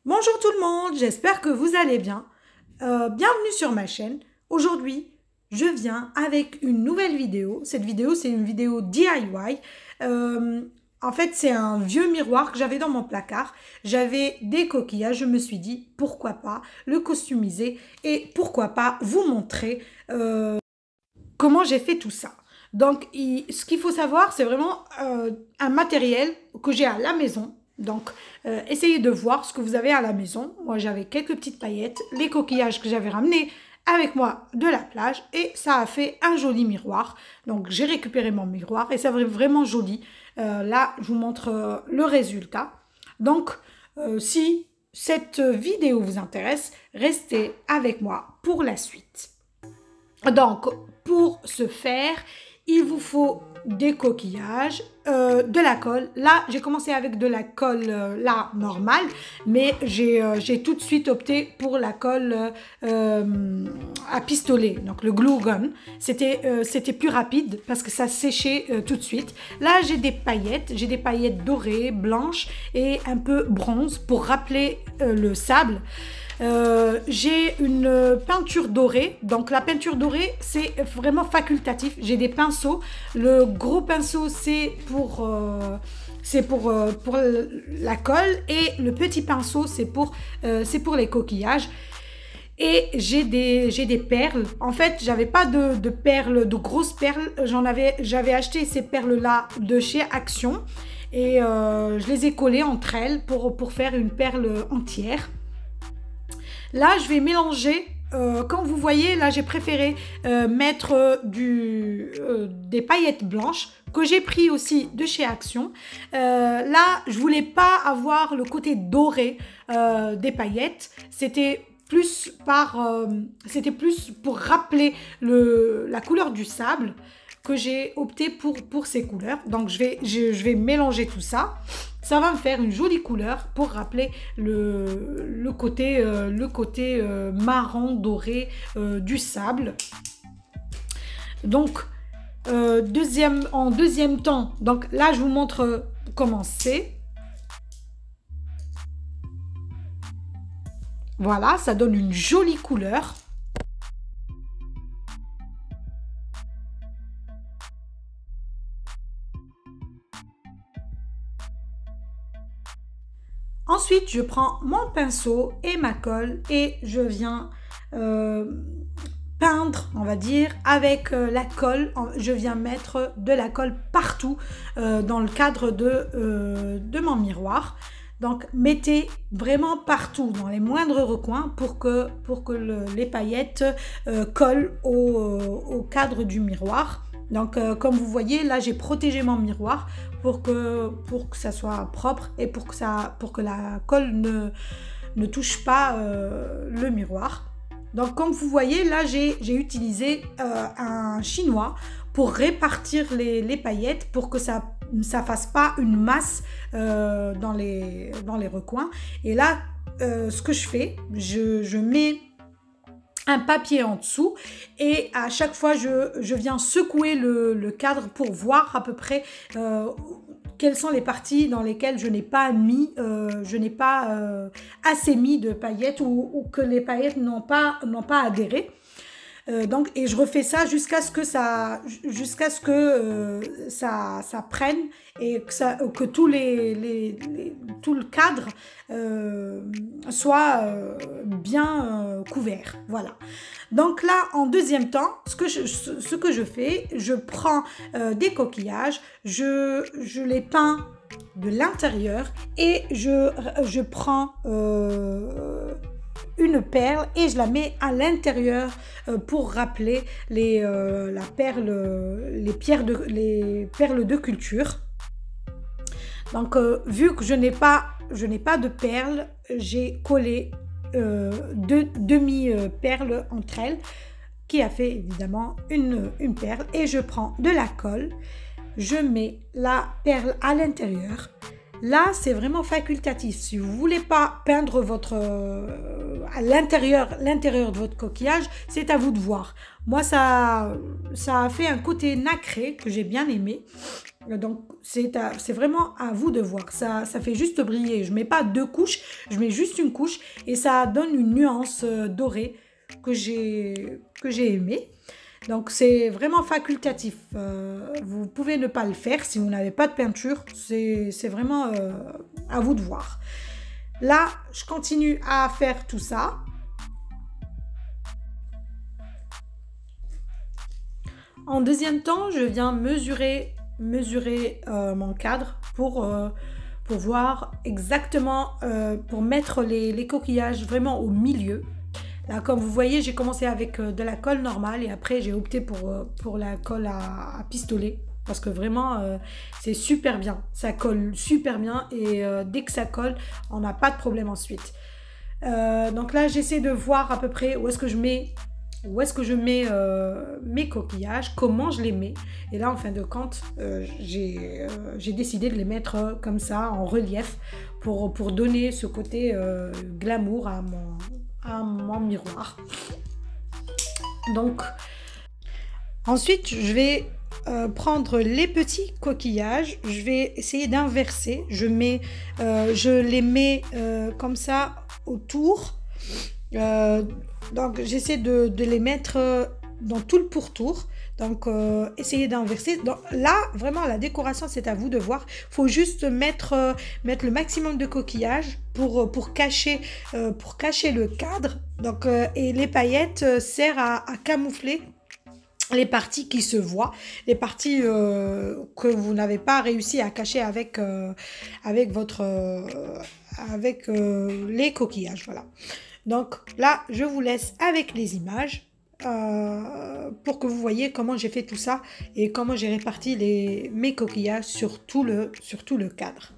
Bonjour tout le monde, j'espère que vous allez bien. Bienvenue sur ma chaîne. Aujourd'hui, je viens avec une nouvelle vidéo. Cette vidéo, c'est une vidéo DIY. En fait, c'est un vieux miroir que j'avais dans mon placard. J'avais des coquillages. Je me suis dit, pourquoi pas le customiser et pourquoi pas vous montrer comment j'ai fait tout ça. Donc, ce qu'il faut savoir, c'est vraiment un matériel que j'ai à la maison. Donc, essayez de voir ce que vous avez à la maison. Moi, j'avais quelques petites paillettes, les coquillages que j'avais ramenés avec moi de la plage et ça a fait un joli miroir. Donc, j'ai récupéré mon miroir et ça va vraiment joli. Là, je vous montre le résultat. Donc, si cette vidéo vous intéresse, restez avec moi pour la suite. Donc, pour ce faire, il vous faut des coquillages, de la colle. Là, j'ai commencé avec de la colle là normale, mais j'ai tout de suite opté pour la colle à pistolet, donc le glue gun. C'était plus rapide parce que ça séchait tout de suite. Là, j'ai des paillettes dorées, blanches et un peu bronze pour rappeler le sable. J'ai une peinture dorée, donc la peinture dorée c'est vraiment facultatif. J'ai des pinceaux, le gros pinceau c'est pour la colle et le petit pinceau c'est pour les coquillages. Et j'ai des perles. En fait, j'avais pas de perles, de grosses perles. J'avais acheté ces perles-là de chez Action et je les ai collées entre elles pour faire une perle entière. Là, je vais mélanger. Quand vous voyez, là, j'ai préféré mettre des paillettes blanches que j'ai pris aussi de chez Action. Là, je voulais pas avoir le côté doré des paillettes. C'était plus pour rappeler la couleur du sable que j'ai opté pour ces couleurs. Donc, je vais mélanger tout ça. Ça va me faire une jolie couleur pour rappeler le côté marron doré du sable. Donc, en deuxième temps, donc là, je vous montre comment c'est. Voilà, ça donne une jolie couleur. Ensuite, je prends mon pinceau et ma colle et je viens peindre, on va dire, avec la colle. Je viens mettre de la colle partout dans le cadre de mon miroir. Donc, mettez vraiment partout, dans les moindres recoins, pour que les paillettes collent au cadre du miroir. Donc, comme vous voyez, là, j'ai protégé mon miroir pour que ça soit propre et pour que la colle ne touche pas le miroir. Donc, comme vous voyez, là, j'ai utilisé un chinois pour répartir les paillettes pour que ça fasse pas une masse dans les recoins. Et là, ce que je fais, je mets un papier en dessous et à chaque fois je viens secouer le cadre pour voir à peu près quelles sont les parties dans lesquelles je n'ai pas assez mis de paillettes ou que les paillettes n'ont pas adhéré. Donc, et je refais ça jusqu'à ce que ça prenne et que tout le cadre soit bien couvert. Voilà. Donc là, en deuxième temps, ce que je fais, je prends des coquillages, je les peins de l'intérieur et je prends une perle et je la mets à l'intérieur pour rappeler les perles de culture. Donc vu que je n'ai pas de perles, j'ai collé deux demi-perles entre elles qui a fait évidemment une perle et je prends de la colle, je mets la perle à l'intérieur Là, c'est vraiment facultatif. Si vous ne voulez pas peindre à l'intérieur de votre coquillage, c'est à vous de voir. Moi, ça a fait un côté nacré que j'ai bien aimé. Donc, c'est vraiment à vous de voir. Ça fait juste briller. Je ne mets pas 2 couches, je mets juste une couche et ça donne une nuance dorée que j'ai aimée. Donc, c'est vraiment facultatif. Vous pouvez ne pas le faire si vous n'avez pas de peinture. C'est vraiment à vous de voir. Là, je continue à faire tout ça. En deuxième temps, je viens mesurer mon cadre pour voir exactement, pour mettre les coquillages vraiment au milieu. Là, comme vous voyez, j'ai commencé avec de la colle normale et après j'ai opté pour la colle à pistolet parce que vraiment c'est super bien, ça colle super bien et dès que ça colle, on n'a pas de problème ensuite. Donc là, j'essaie de voir à peu près où est-ce que je mets mes coquillages, comment je les mets. Et là, en fin de compte, j'ai décidé de les mettre comme ça, en relief, pour donner ce côté glamour à mon miroir. Donc, ensuite, je vais prendre les petits coquillages. Je vais essayer d'inverser. Je les mets comme ça autour. Donc, j'essaie de les mettre dans tout le pourtour. Donc, essayez d'inverser. Là, vraiment, la décoration, c'est à vous de voir. Il faut juste mettre le maximum de coquillages pour cacher le cadre. Donc, et les paillettes servent à camoufler les parties qui se voient, les parties que vous n'avez pas réussi à cacher avec les coquillages. Voilà. Donc là, je vous laisse avec les images pour que vous voyez comment j'ai fait tout ça et comment j'ai réparti mes coquillages sur tout le cadre.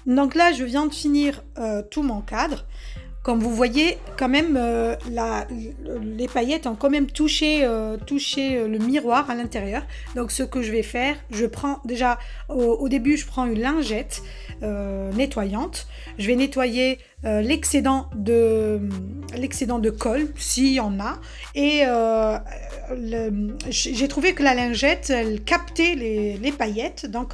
Donc là, je viens de finir tout mon cadre. Comme vous voyez, quand même, les paillettes ont quand même touché le miroir à l'intérieur. Donc, ce que je vais faire, je prends déjà, au début, je prends une lingette nettoyante. Je vais nettoyer l'excédent de colle, s'il y en a. Et j'ai trouvé que la lingette, elle captait les paillettes. Donc,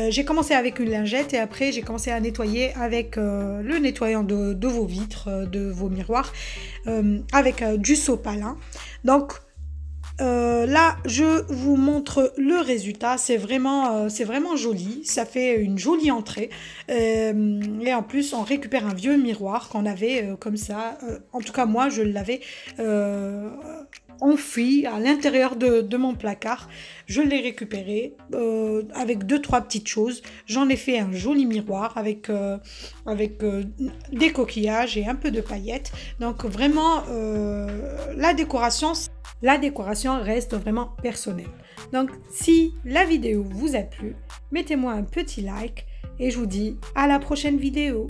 j'ai commencé avec une lingette et après, j'ai commencé à nettoyer avec le nettoyant de vos vitres, de vos miroirs, avec du sopalin. Donc, Là, je vous montre le résultat. C'est vraiment joli. Ça fait une jolie entrée. Et en plus, on récupère un vieux miroir qu'on avait comme ça. En tout cas, moi, je l'avais enfoui à l'intérieur de mon placard. Je l'ai récupéré avec deux, trois petites choses. J'en ai fait un joli miroir avec des coquillages et un peu de paillettes. Donc vraiment, la décoration reste vraiment personnelle. Donc si la vidéo vous a plu, mettez-moi un petit like et je vous dis à la prochaine vidéo.